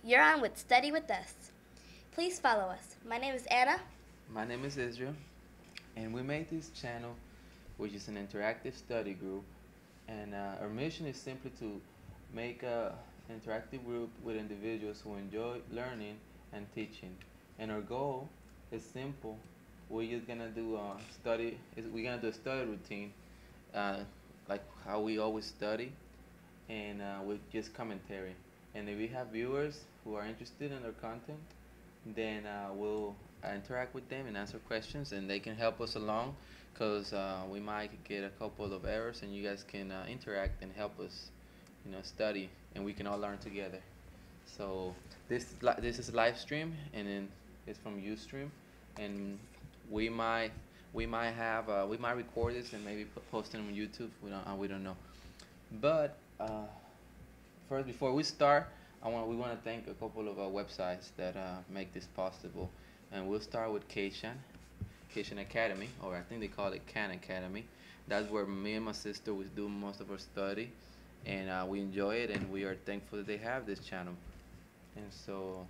You're on with Study with Us. Please follow us. My name is Anna. My name is Israel, and we made this channel, which is an interactive study group. And our mission is simply to make an interactive group with individuals who enjoy learning and teaching. And our goal is simple. We're just gonna do a study. We're gonna do a study routine, uh, like how we always study, and with just commentary. And if we have viewers who are interested in our content, then we'll interact with them and answer questions, and they can help us along because we might get a couple of errors, and you guys can interact and help us, study, and we can all learn together. So this is a live stream, and then it's from UStream, and we might we might record this and maybe post it on YouTube. We don't know, but first, before we start, we want to thank a couple of websites that make this possible, and we'll start with Kshan Academy, or I think they call it Khan Academy. That's where me and my sister we do most of our study, and we enjoy it, and we are thankful that they have this channel. And so,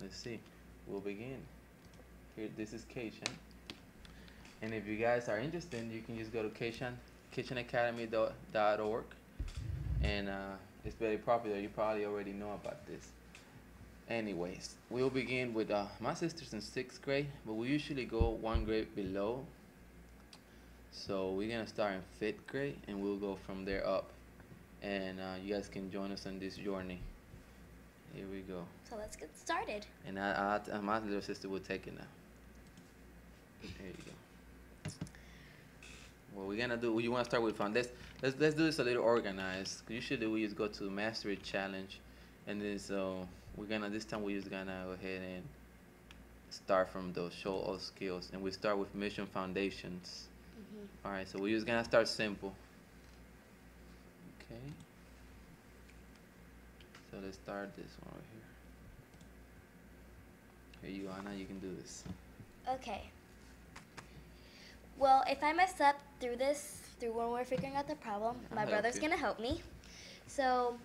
let's see, we'll begin. Here, this is Kshan, and if you guys are interested, you can just go to KshanAcademy.org, and it's very popular. You probably already know about this. Anyways, we'll begin with my sister's in 6th grade, but we usually go one grade below. So we're gonna start in 5th grade, and we'll go from there up. And you guys can join us on this journey. Here we go. So let's get started. And my little sister will take it now. There you go. What we're gonna do? You want to start with fun? Let's do this a little organized. Usually we just go to mastery challenge, and then so this time we're just gonna go ahead and start from those show all skills, and we start with mission foundations. All right, so we're just gonna start simple. Okay. So let's start this one right here. Here you, Anna. You can do this. Okay. Well, if I mess up through when we're figuring out the problem, my brother's going to help me. So,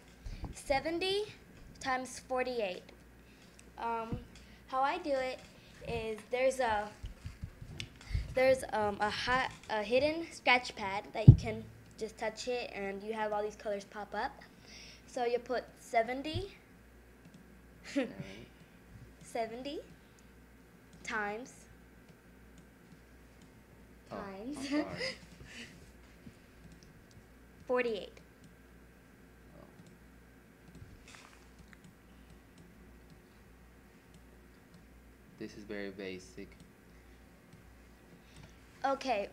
70 times 48. How I do it is there's a hidden scratch pad that you can just touch it, and you have all these colors pop up. So you put 70 70 times 48. This is very basic. Okay,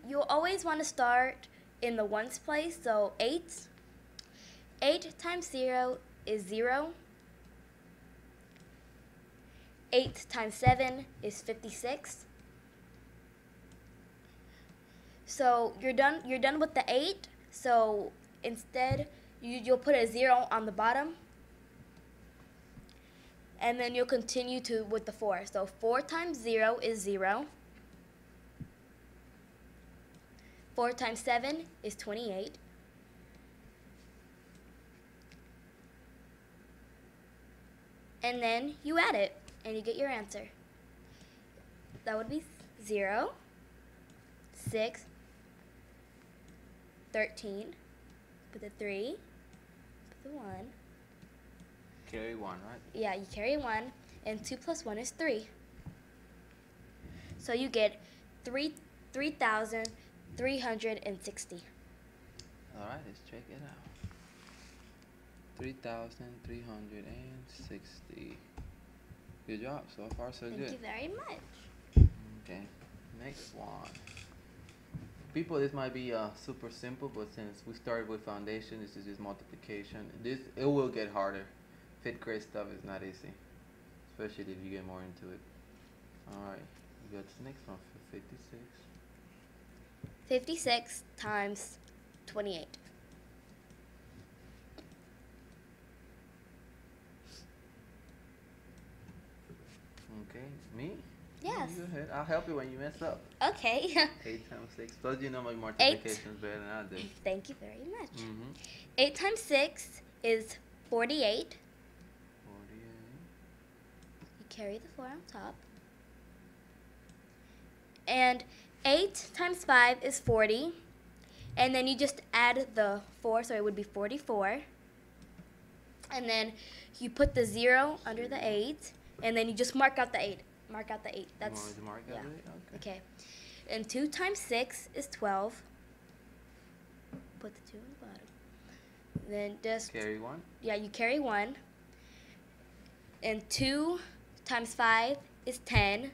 you always want to start in the ones place, so 8. 8 times 0 is 0. 8 times 7 is 56. So you're done with the 8. So instead, you'll put a 0 on the bottom, and then you'll continue with the 4. So 4 times 0 is 0. 4 times 7 is 28. And then you add it, and you get your answer. That would be 0, 6, 13, put the 3, put the 1. Carry 1, right? Yeah, you carry 1, and 2 plus 1 is 3. So you get 3,360. All right, let's check it out. 3,360. Good job. So far, so good. Thank you very much. Okay, next one. People, this might be super simple, but since we started with foundation, this is just multiplication. It will get harder. 5th grade stuff is not easy, especially if you get more into it. All right, we got the next one for 56. 56 times 28. Okay, me? Yes. Go ahead. I'll help you when you mess up. Okay. 8 times 6. Plus, you know my multiplications better than I do. Thank you very much. 48. 8 times 6 is 48. 48. carry the 4 on top. And 8 times 5 is 40. And then you just add the 4, so it would be 44. And then you put the 0 under the 8. And then you just mark out the 8. Mark out the 8. That's, mark out the 8? Okay. And 2 times 6 is 12. Put the 2 on the bottom. Then just... Carry 1? Yeah, you carry 1. And 2 times 5 is 10.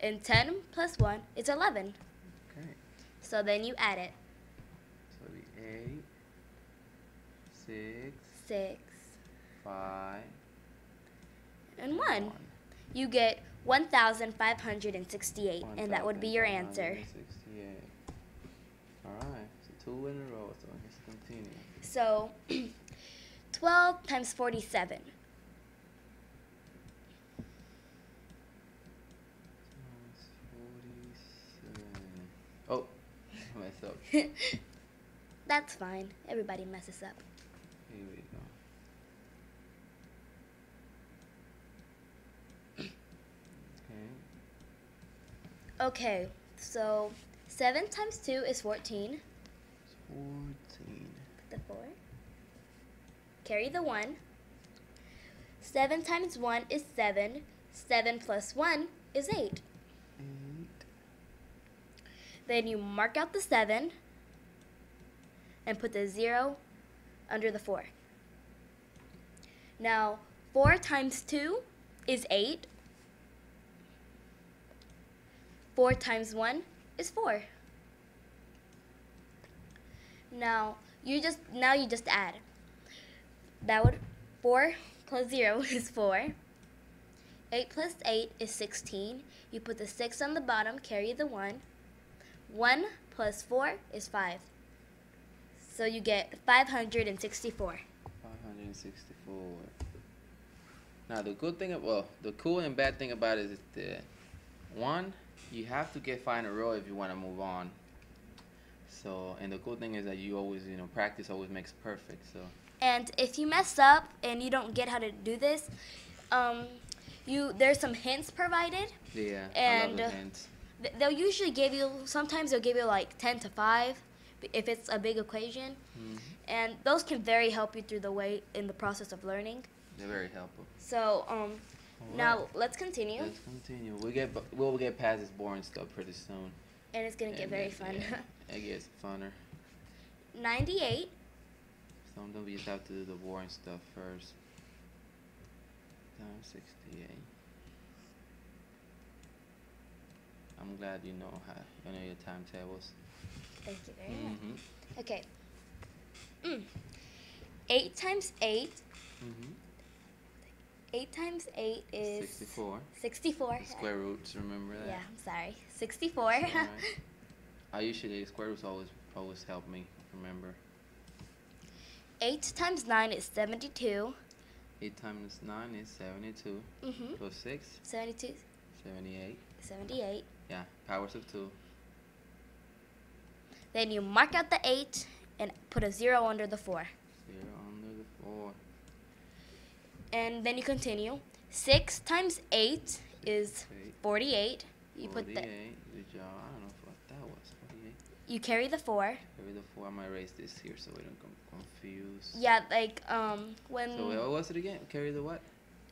And 10 plus 1 is 11. Okay. So then you add it. So it'll be 8, 6, 6, 5, and 1. You get 1,568, and that would be your answer. 1,568. Alright, so 2 in a row, so let's continue. So 12 times 47. Oh, I messed up. That's fine. Everybody messes up. Here we go. Okay. Okay, so 7 times 2 is 14. 14. The 4. Carry the 1. 7 times 1 is 7. 7 plus 1 is 8. 8. Then you mark out the 7 and put the 0 under the 4. Now, 4 times 2 is 8. 4 times 1 is 4. Now you just add. That would 4 plus 0 is 4. 8 plus 8 is 16. You put the 6 on the bottom, carry the 1. 1 plus 4 is 5. So you get 564. 564. Now the good thing, the cool and bad thing about it is that one, you have to get 5 in a row if you want to move on. So, and the cool thing is that you always, practice always makes perfect. So. And if you mess up and you don't get how to do this, there's some hints provided. Yeah, and I love the hints. They'll usually give you, sometimes they'll give you like 10 to 5 if it's a big equation. Mm-hmm. And those can very help you through the way in the process of learning. They're very helpful. So, now let's continue. Let's continue. We'll get past this boring stuff pretty soon. And it's going to get very fun. Yeah, it gets funner. 98. Sometimes we just have to do the boring stuff first. Times 68. I'm glad you know your timetables. Thank you very much. Okay. 8 times 8. 8 times 8 is 64. 64. The square roots, remember that? Yeah, I'm sorry. 64. Right. I usually, square roots always help me remember. 8 times 9 is 72. 8 times 9 is 72. Plus 6? 72. 78. 78. Yeah, powers of 2. Then you mark out the 8 and put a 0 under the 4. 0 under the 4. And then you continue. 6 times 8 is 48. You 48. put the... Good job. I don't know what that was. 48. You carry the 4. Carry the 4. I might erase this here so we don't get confused. Yeah, like when... So what was it again? Carry the what?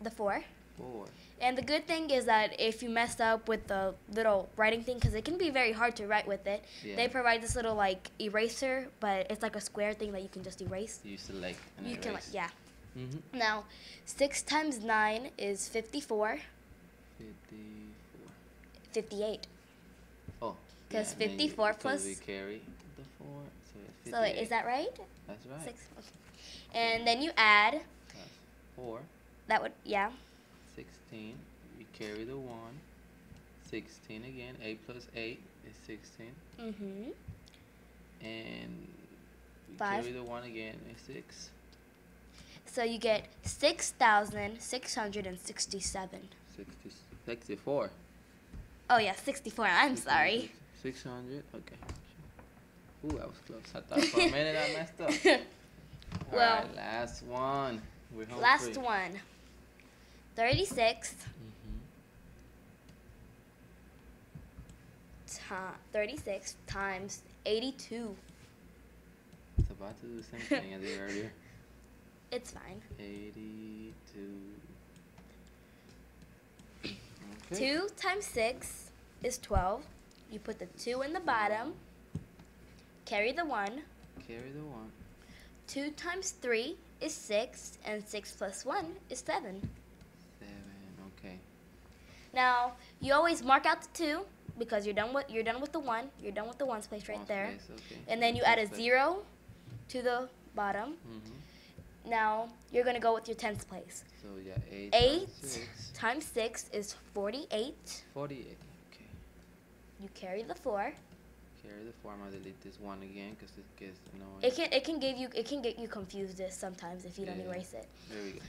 The 4. 4. And the good thing is that if you messed up with the little writing thing, because it can be very hard to write with it, they provide this little like eraser, but it's like a square thing that you can just erase. You select and you erase. can yeah. Now, 6 times 9 is 54. 54. 58. Oh. Because 54 plus... we carry the 4, so it's 58. So is that right? That's right. 6. Okay. And then you add... That's 4. That would, yeah. 16. We carry the 1. 16 again. 8 plus 8 is 16. And we 5. carry the 1 again is 6. So you get 6,667. 64. Oh yeah, 64. I'm sorry. 600. Okay. Ooh, that was close. I thought for a minute I messed up. Well, alright, last one. We're home last free. one. 36 36 times 82. It's about to do the same thing as I did earlier. It's fine. 82. Okay. 2 times 6 is 12. You put the 2 in the bottom. Carry the 1. Carry the 1. 2 times 3 is 6, and 6 plus 1 is 7. 7. Okay. Now, you always mark out the 2 because you're done with the 1. You're done with the 1's place right Ones there. place, okay. And then you add a 0 to the bottom. Now, you're going to go with your 10th place. So we got 8 8 times 6. times 6 is 48. 48. Okay. You carry the 4. Carry the 4. I'm gonna delete this 1 again because it gets annoying. It can get you confused this sometimes if you don't erase it. There we go.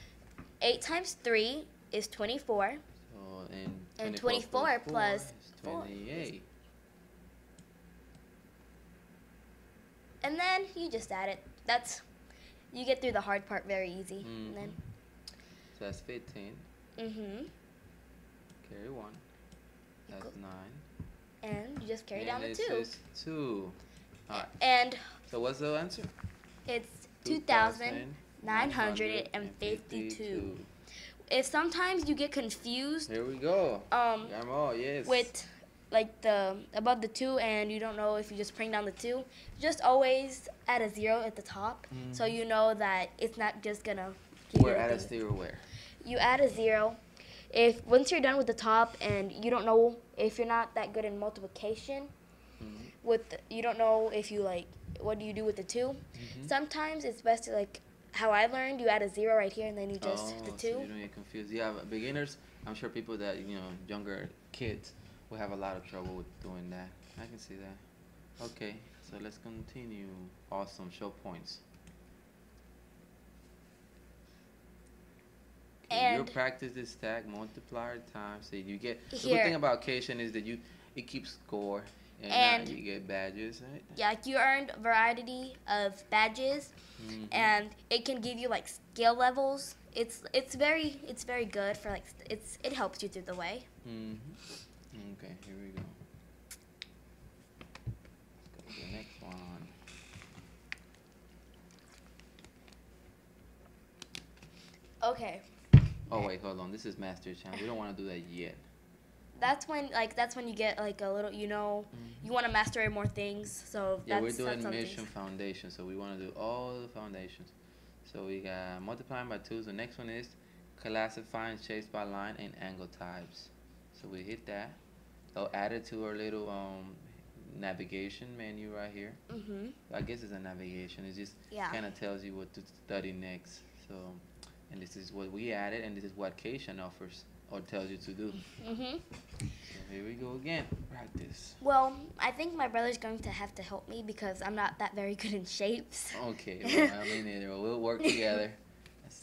8 times 3 is 24. So And 24 plus is 4 28. And then you just add it. You get through the hard part very easy. And then, so that's 15. Carry 1. That's 9. And you just carry down the it 2. says 2. Alright. And So what's the answer? it's 2,952. If sometimes you get confused Here we go. Yes. with like above the 2 and you don't know if you just bring down the 2, just always add a 0 at the top so you know that it's not just gonna give Where you add a everything. 0 where? You add a 0 if once you're done with the top and you don't know if you're not that good in multiplication you don't know if you what do you do with the 2. Sometimes it's best to how I learned, you add a 0 right here and then you just the 2. So you don't get confused. Yeah, beginners, I'm sure people that, younger kids will have a lot of trouble with doing that. I can see that. Okay, so let's continue. Awesome, show points. Okay, you practice this stack multiplier times. So you get the good thing about Cation is that it keeps score and you get badges, right? Yeah, you earned a variety of badges and it can give you skill levels. It's very good for it helps you through the way. Okay, here we go. Let's go to the next one. Okay. Oh wait, hold on. This is Master Challenge. We don't want to do that yet. That's when you get a little, you want to master more things. So yeah, we're doing Mission Foundation, so we want to do all the foundations. So we got multiplying by 2. The next one is classifying shapes by line and angle types. So we hit that. So add it to our little navigation menu right here. I guess it's a navigation. It just kind of tells you what to study next. So, and this is what we added, and this is what Cation offers or tells you to do. So here we go again. Practice. Well, I think my brother's going to have to help me because I'm not that very good in shapes. Okay, well, I mean, neither. We'll work together.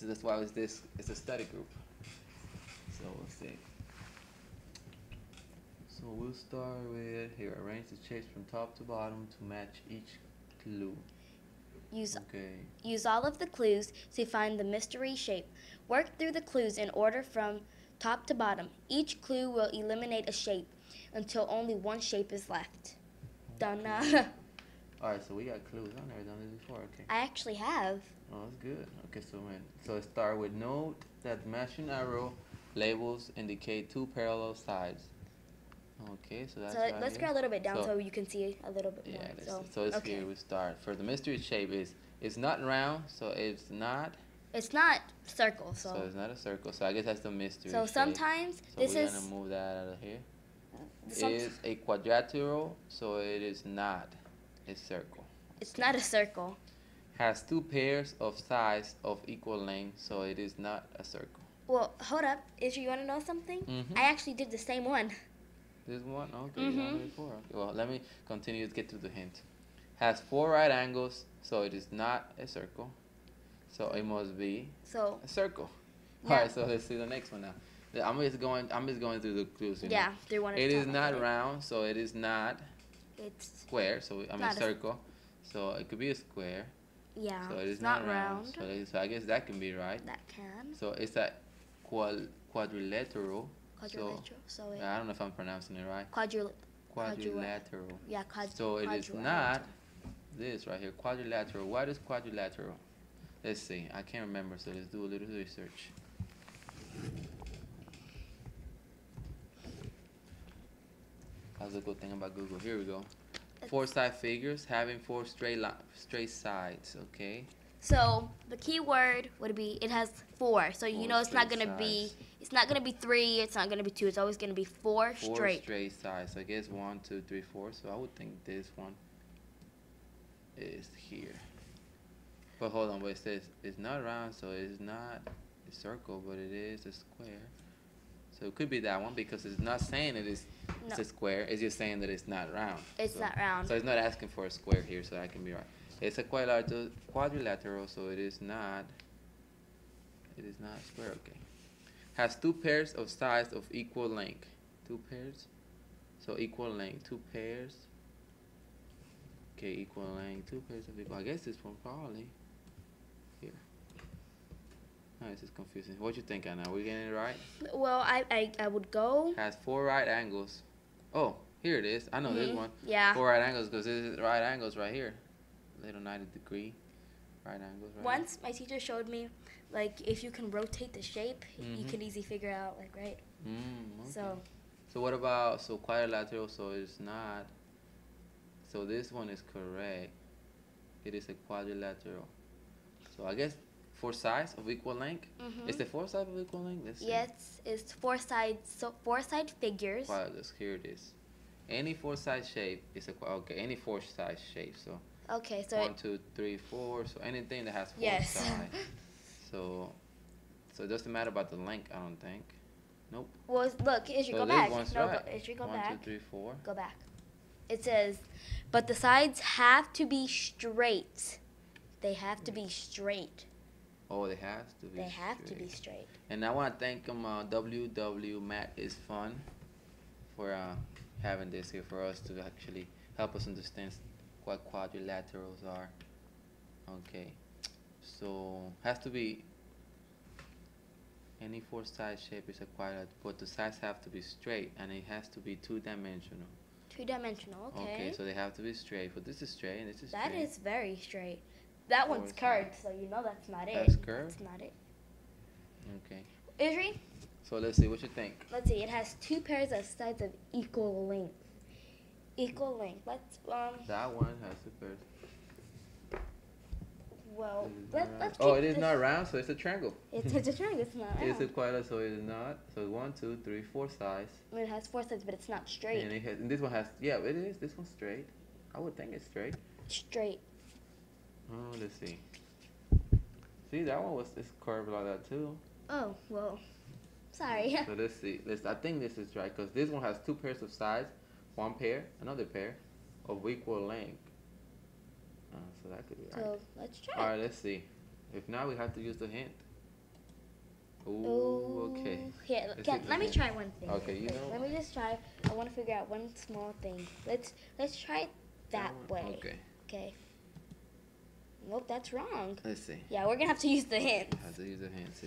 That's why it's a study group. So we'll see. So we'll start with here. Arrange the shapes from top to bottom to match each clue. Use all of the clues to find the mystery shape. Work through the clues in order from top to bottom. Each clue will eliminate a shape until only one shape is left. Done. Alright, so we got clues. I've never done this before. Okay. I actually have. Oh, that's good. Okay, so start with note that matching arrow labels indicate 2 parallel sides. Okay, so that's right. Let's go a little bit down so you can see a little bit more. So it's here we start. For the mystery shape it's not round, so it's not circle, so it's not a circle. So I guess that's the mystery So shape. Sometimes so this we're is gonna move that out of here. It's a quadrilateral, so it is not a circle. It's not a circle. Has 2 pairs of sides of equal length, so it is not a circle. Well, hold up. You want to know something? I actually did the same one. This one? Okay, you done it before. Okay, well, let me continue to get to the hint. Has 4 right angles, so it is not a circle. So it must be a circle. Yeah. Alright, so let's see the next one now. I'm just going through the clues. Yeah, through one at a It time. is not round, so it is not square. So I mean circle. So it could be a square. Yeah. So it is not round. So I guess that can be right. That can. So it's a quadrilateral. Quadrilateral. So I don't know if I'm pronouncing it right. Quadrilateral. Yeah, So it is quadrilateral. not this right here, quadrilateral. What is quadrilateral? Let's see. I can't remember, so let's do a little research. That's a good thing about Google. Here we go. Four side figures having four straight sides. Okay. So the key word would be it has four. So you know it's not gonna be 3. It's not gonna be 2. It's always gonna be four straight. Four straight sides. So I guess 1, 2, 3, 4. So I would think this one is here. But hold on, but it says it's not round, so it's not a circle, but it is a square. So it could be that one because it's not saying it's a square. It's just saying that it's not round. It's not round. So it's not asking for a square here, so that can be right. It's a quadrilateral, so it is not square. Okay. Has 2 pairs of sides of equal length. 2 pairs. So equal length. 2 pairs. Okay, equal length. 2 pairs of equal. I guess this one probably here. Oh, this is confusing. What you think, Anna? Are we getting it right? Well, I would go. Has 4 right angles. Oh, here it is. I know this one. Yeah. 4 right angles because this is right angles right here. Little 90-degree right angles. Right. Once my teacher showed me, like if you can rotate the shape, you can easily figure out like right. Okay. So what about quadrilateral? So it's not. So this one is correct. It is a quadrilateral. So I guess 4 sides of equal length. Is the 4 sides of equal length? Let's see. Yes, it's 4 sides. So 4 side figures. Here it is. Any 4 side shape is any 4 side shape. So. Okay, so 1, 2, 3, 4. So anything that has 4 sides. So it doesn't matter about the length, I don't think. Nope. Well, look, Ishri, go back. Ishri, go 1, back. 2, 3, 4. Go back. It says, but the sides have to be straight. They have to be straight. Oh, they have to be. They have to be straight. And I want to thank them. WW Math is fun for having this here for us to actually help us understand what quadrilaterals are. Okay, so has to be any 4 side shape is a quadrilateral, but the sides have to be straight and it has to be 2-dimensional. 2-dimensional, okay. Okay, so they have to be straight. But this is straight and this is straight. That is very straight. That one's curved, so you know that's not it. That's curved? That's not it. Okay. Ishri? So let's see what you think. Let's see. It has 2 pairs of sides of equal length. Equal length. Let's That one has 2 pairs. Well, let's. Oh, it is not round, so it's a triangle. It's a triangle. It's not round. It's a quadrilateral, so it is not. So 1, 2, 3, 4 sides. It has 4 sides, but it's not straight. And this one has. Yeah, it is. This one's straight. I would think it's straight. Straight. Oh, let's see. See, that one it's curved like that too. Oh well. Sorry. So let's see. I think this is right because this one has 2 pairs of sides, 1 pair, another pair, of equal length. So that could be right. So let's try. All right, let's see. If not, we have to use the hint. Ooh, okay. Here, let me try one thing. Okay, Let me just try. I want to figure out one small thing. Let's try it that way. Okay. Okay. Nope, that's wrong. Let's see. Yeah, we're gonna have to use the hint. Have to use the hints.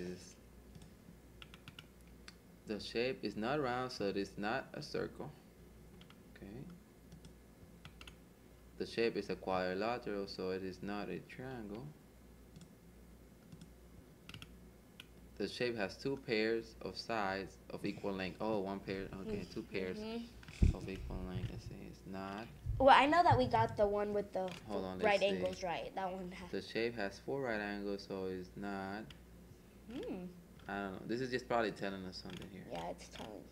The shape is not round, so it is not a circle. Okay. The shape is a quadrilateral, so it is not a triangle. The shape has 2 pairs of sides of equal length. Oh, 1 pair. Okay, 2 pairs of equal length. Let's see. It's not. Well, I know that we got the one with the right see. angles right. That one has. The shape has 4 right angles, so it's not. I don't know. This is just probably telling us something here. Yeah, it's telling.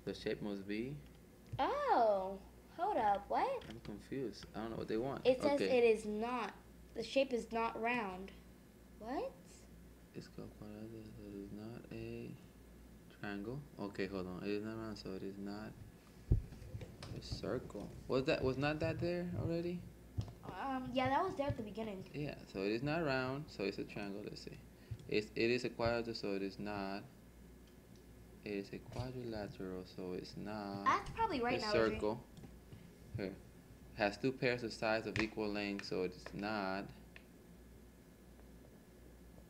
The shape must be. Oh, hold up. What? I'm confused. I don't know what they want. It says it is not. The shape is not round. What? It's called quadrilateral, so it is not a triangle. Okay, hold on. It is not round, so it is not a circle. Was not that there already? Yeah, that was there at the beginning. Yeah, so it is not round, so it's a triangle. Let's see. It is a quadrilateral, so it is not. It is a quadrilateral, so it's not. That's probably right now. A circle. Here. Has 2 pairs of sides of equal length, so it's not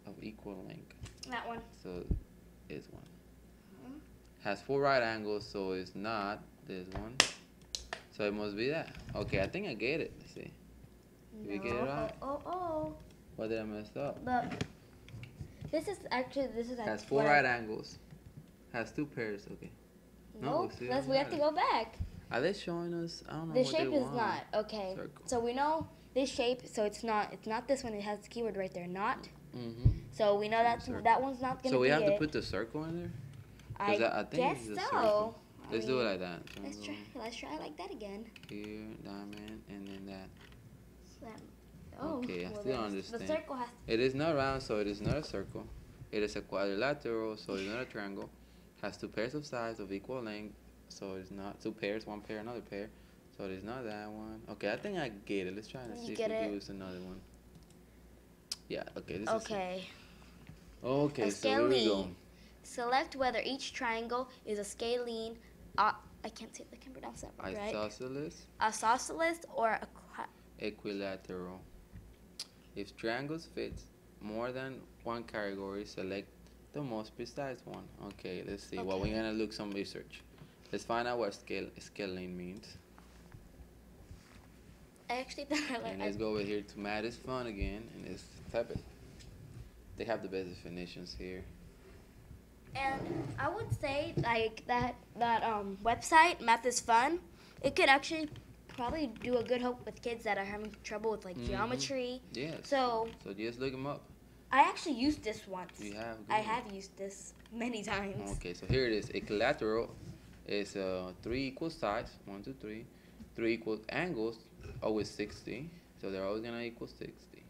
of equal length. That one. So it's one. Has 4 right angles, so it's not this one. So it must be that. Okay, I think I get it. Let's see. Did we get it right? What did I mess up? Look. This is Has 4 right angles. Has 2 pairs. Okay. No, we have to go back. Are they showing us? I don't know. The what shape they is want. not okay. Circle. So we know this shape. So it's not this one. It has the keyword right there. Not. Mhm. So we know that one's not gonna be it. So we have to put the circle in there. I think guess it's a so. circle. Let's do it like that. Let's try like that again. Here, diamond, and then that. Oh, okay, I still don't understand. The circle has. It is not round, so it is not a circle. It is a quadrilateral, so it's not a triangle. Has 2 pairs of sides of equal length, so it's not 2 pairs, 1 pair, another pair. So it is not that one. Okay, I think I get it. Let's try and see if it gives us another one. Yeah, okay, this is it. Okay, so here we go. Select whether each triangle is a scalene. I can't pronounce that word right. Isosceles or a equilateral. If triangles fit more than one category, select the most precise one. Okay, let's see. Well, we're gonna look some research. Let's find out what scalene means. I actually thought I And let's go over here to Math is Fun again, and let's type it. They have the best definitions here. And I would say like that website Math is Fun. It could actually probably do a good help with kids that are having trouble with like geometry. Yes. So just look them up. I actually used this once. You have? I have used this many times. Okay, so here it is. Equilateral is 3 equal sides. 1, 2, 3. 3 equal angles, always 60. So they're always gonna equal 60.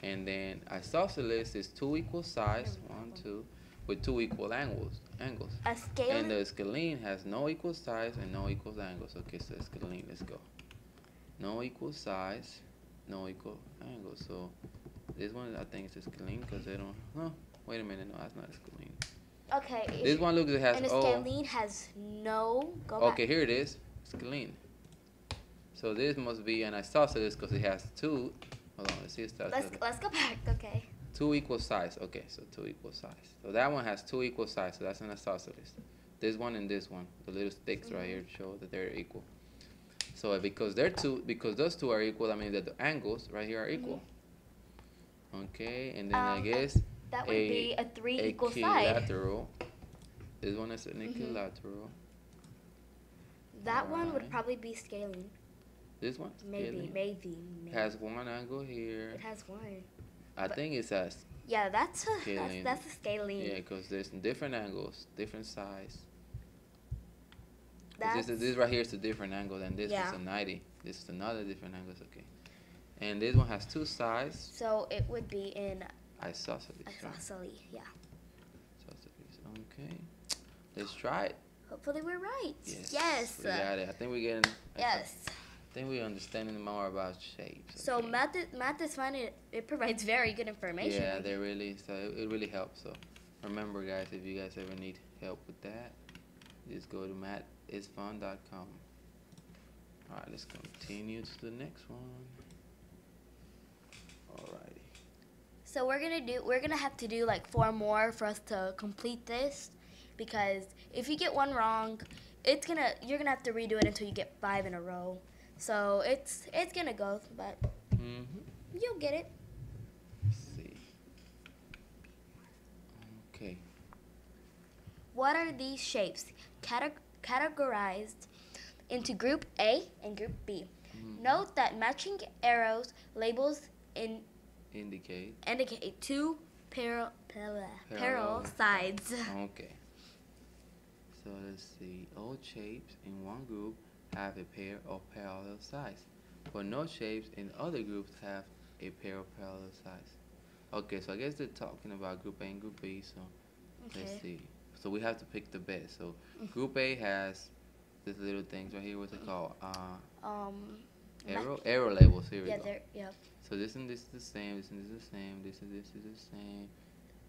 And then isosceles is 2 equal sides. 1, 2. With 2 equal angles. A scalene? And the scalene has no equal size and no equal angles. Okay, so scalene, let's go. No equal size, no equal angles. So this one I think is a scalene because they don't. No, wait a minute, no, that's not a scalene. Okay. This one looks it has. And a scalene has no. Okay, here it is, scalene. So this must be an isosceles because it has 2. Hold on, let's see. Let's go back. Okay. 2 equal size. Okay, so 2 equal size. So that one has 2 equal size. So that's an isosceles. This one and this one, the little sticks right here show that they're equal. So because those 2 are equal, I mean that the angles right here are equal. Okay, and then I guess that would be a 3 equal side. Equilateral. This one is an equilateral. That one would probably be scalene. This one? Maybe. Has 1 angle here. It has 1. I think it's a. Yeah, that's a scalene. Yeah, because there's different angles, different size. This right here is a different angle, and this is a 90. This is another different angle. Okay. And this one has 2 sides. So it would be in isosceles. Isosceles, yeah. Isosceles. Okay. Let's try it. Hopefully we're right. Yes. We got it. I think we're getting. Yes. I think we're understanding more about shapes. Okay. So math is fun. It provides very good information. Yeah, they really. So it really helps. So remember, guys, if you guys ever need help with that, just go to mathisfun.com. All right, let's continue to the next one. Alrighty. So we're gonna have to do like 4 more for us to complete this, because if you get one wrong, you're gonna have to redo it until you get 5 in a row. So it's gonna go, but you'll get it. Let's see. Okay. What are these shapes? Categorized into Group A and Group B. Note that matching arrows labels indicate 2 parallel sides. Okay. So let's see. All shapes in one group have a pair of parallel sides, but no shapes in other groups have a pair of parallel sides. Okay, so I guess they're talking about Group A and Group B. So let's see. So we have to pick the best. So Group A has these little things right here. What's it called? Arrow labels. Here we go. Yep. So this and this is the same. This and this is the same. This and this is the same.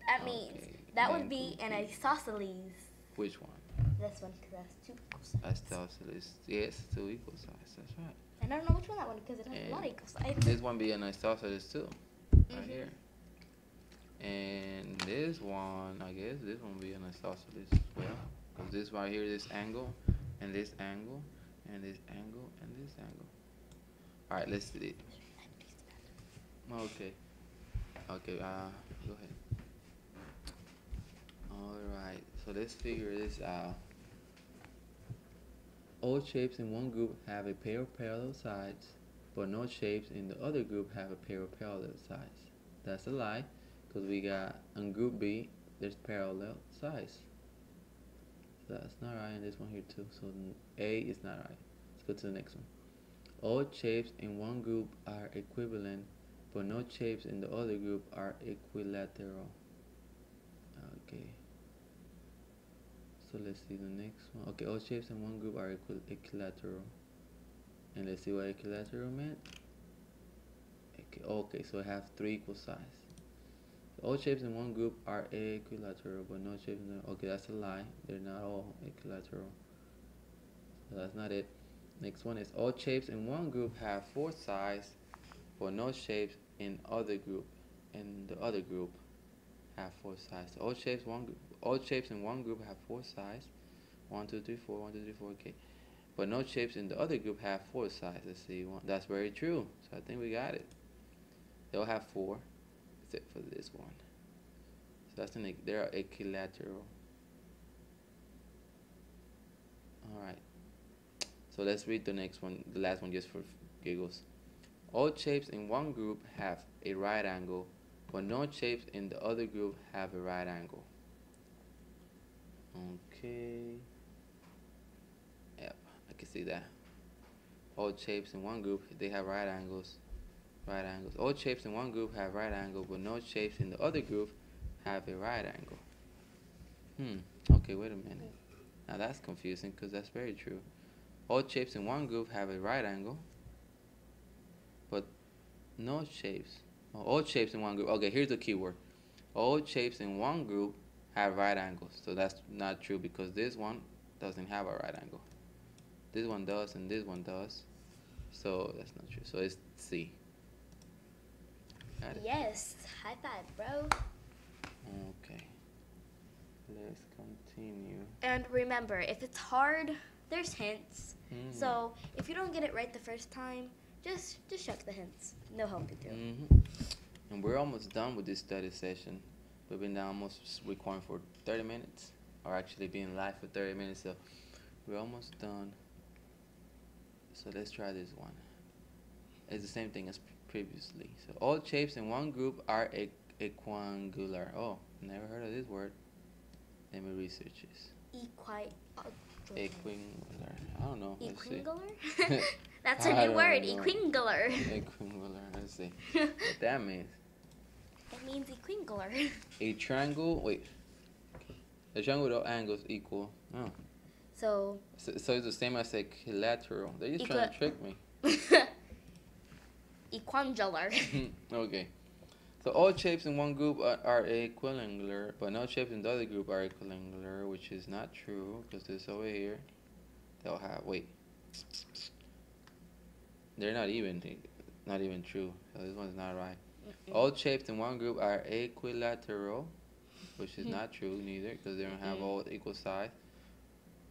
That means that would be an isosceles. Which one? This one, because that's 2 equal sides. Isosceles. Yes, 2 equal sides. That's right. And I don't know which one that one, because it has a lot of equal sides. This one be an isosceles too, right here. And this one, I guess this one be an isosceles as well, because this right here, this angle and this angle, and this angle and this angle. All right, let's do it. Okay. Okay. Go ahead. All right. So let's figure this out. All shapes in one group have a pair of parallel sides, but no shapes in the other group have a pair of parallel sides. That's a lie, because we got on group B, there's parallel sides. So that's not right, and this one here too. So A is not right. Let's go to the next one. All shapes in one group are equivalent, but no shapes in the other group are equilateral. Okay. So let's see the next one. Okay, all shapes in one group are equilateral. And let's see what equilateral meant. Okay, so it has 3 equal sides. So all shapes in one group are equilateral, but no shapes in the... Okay, that's a lie. They're not all equilateral. So that's not it. Next one is all shapes in one group have 4 sides, but no shapes in the other group have 4 sides. So all shapes in one group have 4 sides. 1, 2, 3, 4. 1, 2, 3, 4. Okay. But no shapes in the other group have 4 sides. Let's see. That's very true. So I think we got it. They'll have 4, except for this one. So they're equilateral. All right. So let's read the next one, the last one, just for giggles. All shapes in one group have a right angle, but no shapes in the other group have a right angle. Okay. Yep, I can see that. All shapes in one group, they have right angles. Right angles. All shapes in one group have right angle, but no shapes in the other group have a right angle. Okay, wait a minute. Now that's confusing, because that's very true. All shapes in one group have a right angle, but no shapes. All shapes in one group. Okay, here's the key word. All shapes in one group have right angles. So that's not true, because this one doesn't have a right angle. This one does, and this one does. So that's not true. So it's C. Got it? Yes. High five, bro. Okay. Let's continue. And remember, if it's hard, there's hints. So if you don't get it right the first time, just check the hints. They'll help you through. And we're almost done with this study session. We've been almost recording for 30 minutes, or actually being live for 30 minutes. So we're almost done. So let's try this one. It's the same thing as previously. So all shapes in one group are equiangular. Oh, never heard of this word. Let me research this. Equiangular. I don't know. Equiangular? That's a new word. Equiangular. Equiangular. Let's see what that means. It means equiangular. A triangle. Wait. A triangle with all angles equal. Oh. So it's the same as equilateral. They're just trying to trick me. Equiangular. Okay. So all shapes in one group are equiangular, but no shapes in the other group are equiangular, which is not true, because this over here, they'll have, wait. They're not even true. So this one's not right. All shapes in one group are equilateral, which is not true neither, because they don't have all equal sides.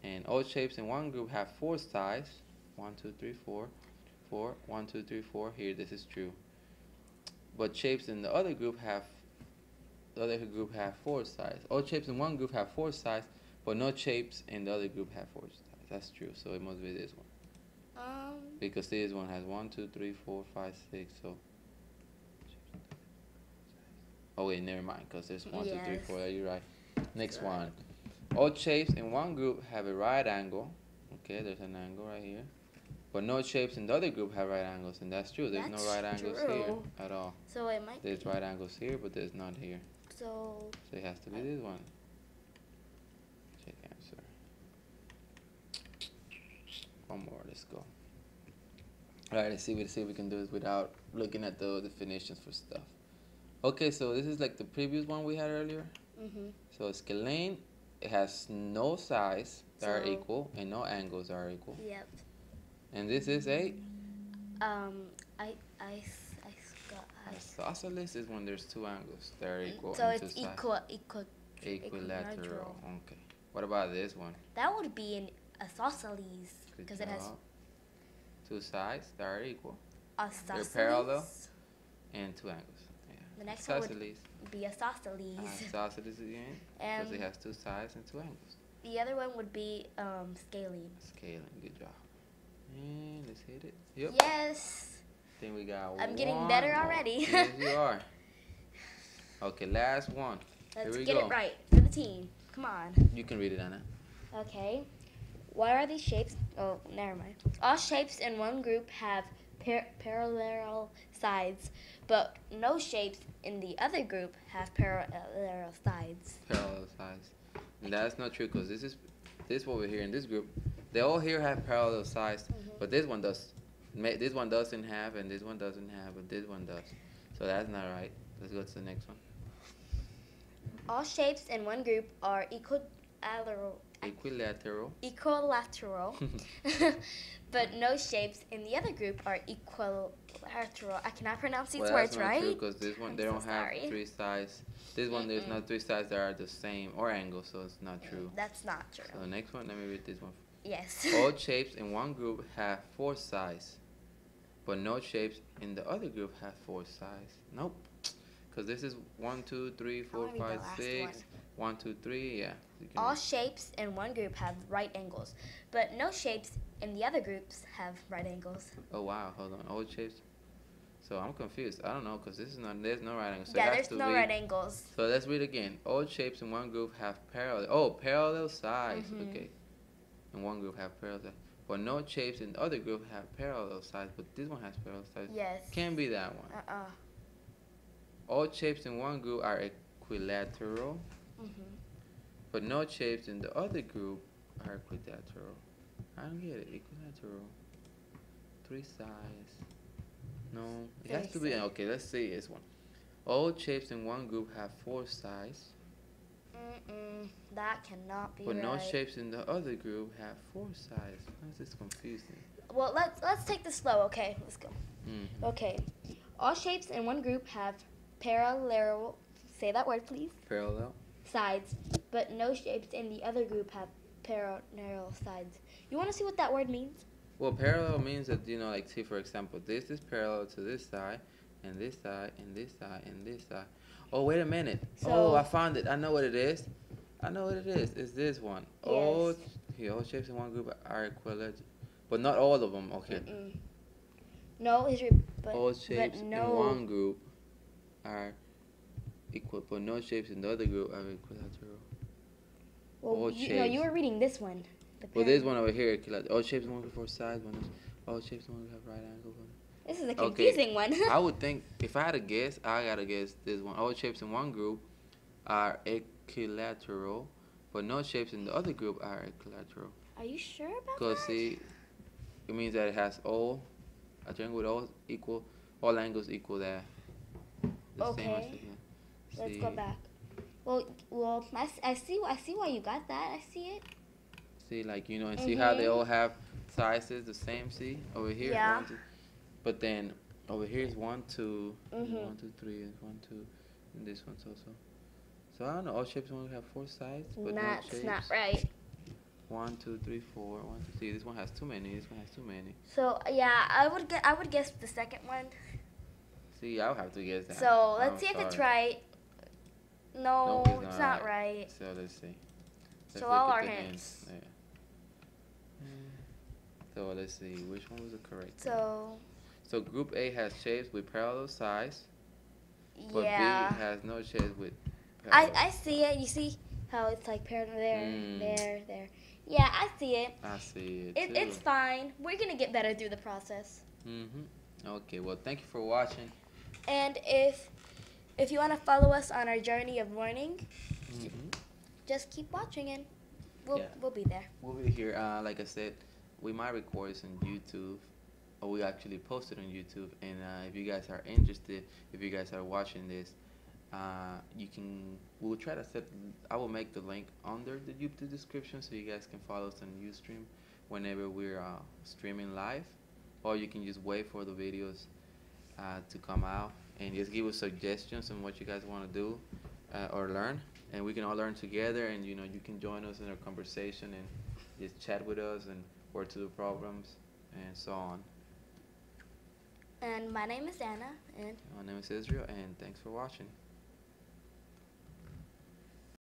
And all shapes in one group have 4 sides. 1, 2, 3, 4. 4. 1, 2, 3, 4. Here, this is true. But shapes in the other group have 4 sides. All shapes in one group have 4 sides, but no shapes in the other group have 4 sides. That's true. So it must be this one. Because this one has 1, 2, 3, 4, 5, 6. So. Oh wait, never mind. Because there's 1, 2, 3, 4. You're right. Next one. All shapes in one group have a right angle. Okay, there's an angle right here. But no shapes in the other group have right angles, and that's true. There's no right angles here at all. So it might There's right angles here, but there's none here. So it has to be this one. Check answer. One more, let's go. Alright, let's see if we can do this without looking at the definitions for stuff. Okay, so this is like the previous one we had earlier. So scalene, it has no sides that are equal and no angles are equal. Yep. And this is a isosceles is when there's 2 angles that are equal. So and it's 2 sides. Equilateral. Okay. What about this one? That would be isosceles Good because it has job. Two sides that are equal. isosceles. They're parallel and two angles. Yeah. The next one would Isosceles. be isosceles. Isosceles again because it has two sides and two angles. The other one would be scalene. Scaling. Good job. And let's hit it. Yep. Yes. Then we got I'm one getting better more. already. Yes, you are. Okay, last one. Let's Here we get go. it right for the team. Come on. You can read it, Anna. Okay. What are these shapes? Oh, never mind. All shapes in one group have parallel sides, but no shapes in the other group have parallel sides. Parallel sides. And that's not true because this over here in this group, they all here have parallel sides, but this one does. This one doesn't have, and this one doesn't have, but this one does. So that's not right. Let's go to the next one. All shapes in one group are equilateral, but no shapes in the other group are equilateral. I cannot pronounce these words That's not right. true because this one they don't have three sides. This one there's not three sides that are the same or angles, so it's not true. That's not true. So the next one, let me read this one. Yes. All shapes in one group have four sides, but no shapes in the other group have four sides. Nope. Because this is 1, 2, 3, 4, 5, 6. 1, 2, 3. Yeah. All shapes in one group have right angles, but no shapes in the other groups have right angles. Oh wow, hold on. All shapes. So I'm confused. I don't know because this is not. There's no right angle. So Yeah, there's no right angles. So let's read again. All shapes in one group have parallel. Oh, parallel sides. Okay. In one group have parallel sides, but no shapes in the other group have parallel sides. But this one has parallel sides. Yes. Can't be that one. All shapes in one group are equilateral, but no shapes in the other group are equilateral. I don't get it. Equilateral. Three sides. No, it has to be. Okay, let's see this one. All shapes in one group have four sides. That cannot be but right. No shapes in the other group have four sides. This is confusing. Well, let's take this slow. Okay, let's go. Okay, all shapes in one group have parallel. Say that word, please. Parallel. Sides, but no shapes in the other group have parallel sides. You want to see what that word means? Well, parallel means that, you know, like, see, for example, this is parallel to this side, and this side, and this side, and this side. Oh, wait a minute. Oh, I found it. I know what it is. I know what it is. It's this one. Yes. All shapes in one group are equilateral, but not all of them. Okay. No, but all shapes in one group are equal, but no shapes in the other group are equilateral. Well, you were reading this one. Well, this one over here, all shapes in one group have four sides. All shapes in one group have right angles. This is a confusing one. I would think, if I had to guess, I gotta guess this one. All shapes in one group are equilateral, but no shapes in the other group are equilateral. Are you sure about that? Because, see, it means that it has a triangle with all angles equal that. Okay. Let's go back. Well, I see why you got that. I see it. See, like, you know, and see how they all have sizes the same. See over here. Yeah. 1, 2, but then over here is 1, 2, 1, 2, 3, and 1, 2, and this one's also. So I don't know. All shapes only have four sides, but That's not right. 1, 2, 3, 4. 1, 2, 3. This one has too many. This one has too many. So yeah, I would guess the second one. See, I'll have to guess that. So let's see if it's right. No, nope, it's not right. So let's see. Show all our hints. Yeah. So let's see, which one was the correct one? So group A has shapes with parallel sides, but B has no shapes with parallel. I see it. You see how it's like parallel there. Yeah, I see it. I see it too. It's fine. We're going to get better through the process. Okay, well, thank you for watching. And if you want to follow us on our journey of learning, just keep watching and we'll be there. We'll be here. Like I said, we might record this on YouTube, or we actually post it on YouTube. And if you guys are interested, if you guys are watching this, we'll try to I will make the link under the YouTube description so you guys can follow us on Ustream whenever we're streaming live, or you can just wait for the videos to come out and just give us suggestions on what you guys want to do or learn, and we can all learn together. And you know, you can join us in our conversation and just chat with us and work through the problems and so on. And my name is Anna, and My name is Israel, and thanks for watching.